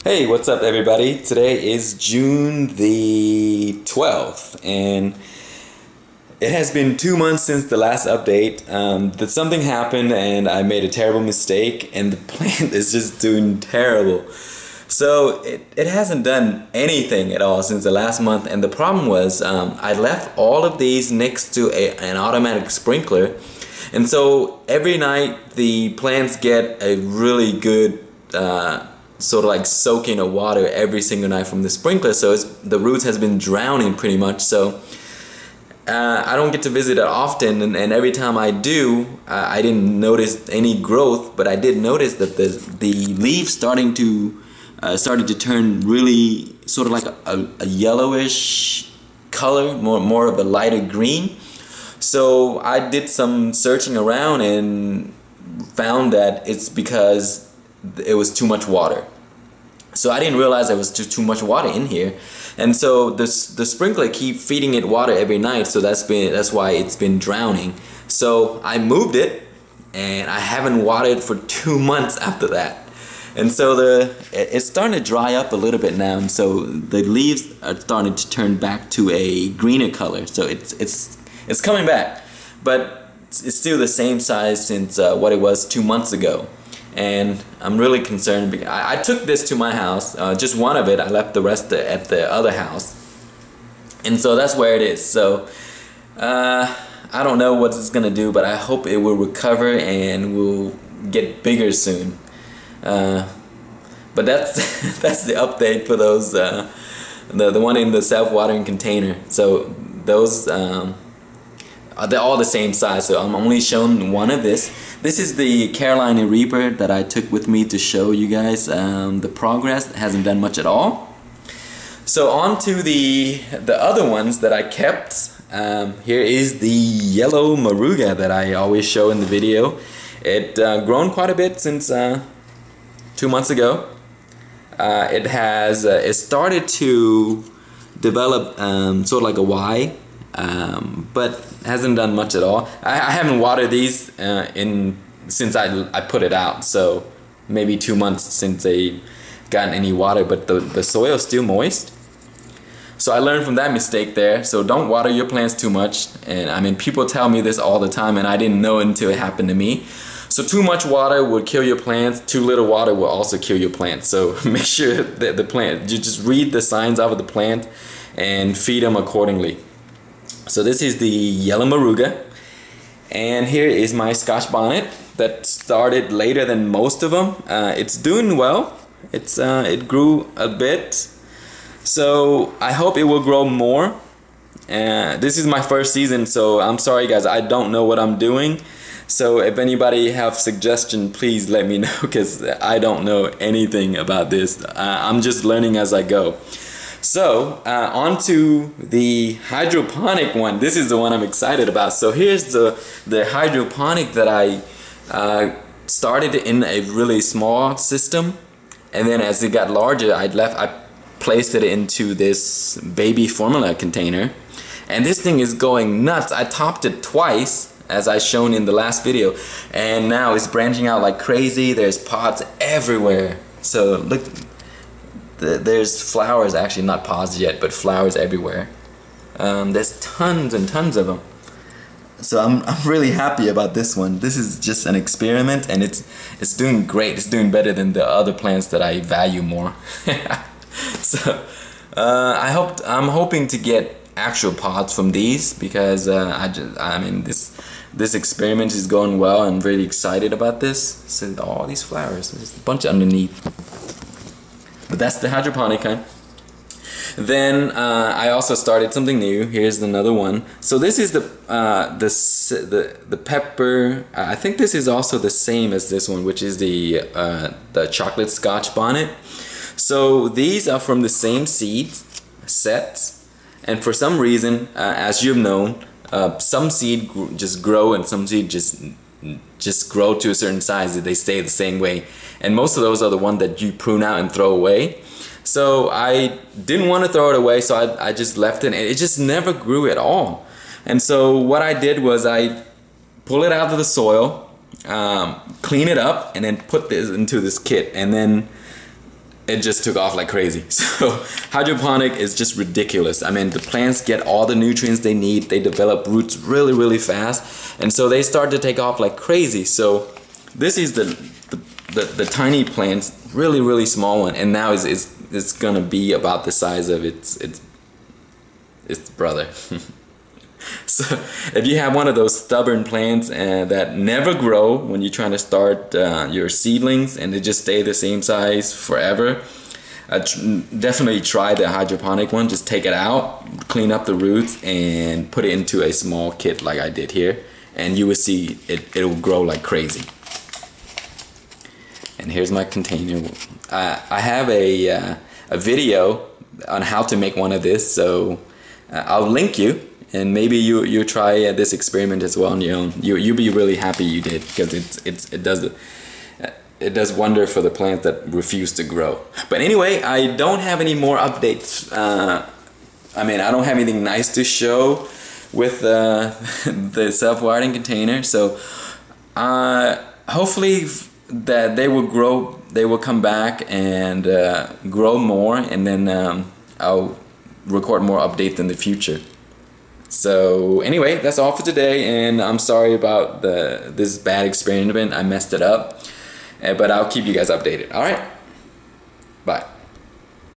Hey, what's up everybody? Today is June the 12th and it has been 2 months since the last update. That something happened and I made a terrible mistake and the plant is just doing terrible. So it hasn't done anything at all since the last month, and the problem was I left all of these next to an automatic sprinkler, and so every night the plants get a really good sort of like soaking of water every single night from the sprinkler, so the roots has been drowning pretty much. So I don't get to visit it often, and every time I do, I didn't notice any growth, but I did notice that the leaves started to turn really sort of like a yellowish color, more of a lighter green. So I did some searching around and found that it's because it was too much water. So I didn't realize there was too much water in here, and so the sprinkler keep feeding it water every night, so that's why it's been drowning. So I moved it, and I haven't watered for 2 months after that, and so it's starting to dry up a little bit now, and so the leaves are starting to turn back to a greener color. So it's coming back, but it's still the same size since what it was 2 months ago. And I'm really concerned because I took this to my house, just one of it. I left the rest at the other house, and so that's where it is. So I don't know what it's gonna do, but I hope it will recover and will get bigger soon. But that's that's the update for those the one in the self-watering container. So those they're all the same size, so I'm only showing one of this. This is the Carolina Reaper that I took with me to show you guys the progress. It hasn't done much at all. So on to the other ones that I kept. Here is the yellow moruga that I always show in the video. It grown quite a bit since 2 months ago. It started to develop sort of like a Y, but hasn't done much at all. I haven't watered these since I put it out, so maybe 2 months since they gotten any water, but the soil is still moist. So I learned from that mistake there. So don't water your plants too much, and I mean, people tell me this all the time and I didn't know it until it happened to me. So too much water would kill your plants, too little water will also kill your plants. So make sure that you just read the signs of the plant and feed them accordingly. So this is the yellow moruga, and here is my Scotch bonnet that started later than most of them. It's doing well. It grew a bit, so I hope it will grow more. This is my first season, so I'm sorry guys, I don't know what I'm doing. So if anybody have suggestion, please let me know, because I don't know anything about this. I'm just learning as I go. So on to the hydroponic one. This is the one I'm excited about. So here's the hydroponic that I started in a really small system, and then as it got larger, I placed it into this baby formula container, and this thing is going nuts. I topped it twice, as I shown in the last video, and now it's branching out like crazy. There's pods everywhere. So look. There's flowers, actually not pods yet, but flowers everywhere. There's tons and tons of them. So I'm really happy about this one. This is just an experiment, and it's doing great. It's doing better than the other plants that I value more. So I'm hoping to get actual pods from these, because I mean this experiment is going well. I'm really excited about this. So all these flowers, there's a bunch underneath. But that's the hydroponic kind. Then I also started something new. Here's another one. So this is the pepper. I think this is also the same as this one, which is the chocolate Scotch bonnet. So these are from the same seed sets, and for some reason, as you've known, some seed just grow and some seed just grow to a certain size. They stay the same way, and most of those are the ones that you prune out and throw away. So I didn't want to throw it away, so I just left it, and it just never grew at all. And so what I did was I pull it out of the soil, clean it up, and then put this into this kit. And then it just took off like crazy. So hydroponic is just ridiculous. I mean, the plants get all the nutrients they need. They develop roots really, really fast, and so they start to take off like crazy. So this is the tiny plants, really, really small one, and now it's gonna be about the size of its brother. So if you have one of those stubborn plants that never grow when you're trying to start your seedlings and they just stay the same size forever, definitely try the hydroponic one. Just take it out, clean up the roots, and put it into a small kit like I did here, and you will see it'll grow like crazy. And here's my container. I have a video on how to make one of this, so I'll link you. And maybe you try this experiment as well on your own. You'll be really happy you did, because it does wonder for the plants that refuse to grow. But anyway, I don't have any more updates. I mean, I don't have anything nice to show with the self-watering container. So hopefully that they will grow. They will come back and grow more, and then I'll record more updates in the future. So anyway, that's all for today, and I'm sorry about this bad experiment. I messed it up, but I'll keep you guys updated. All right, bye.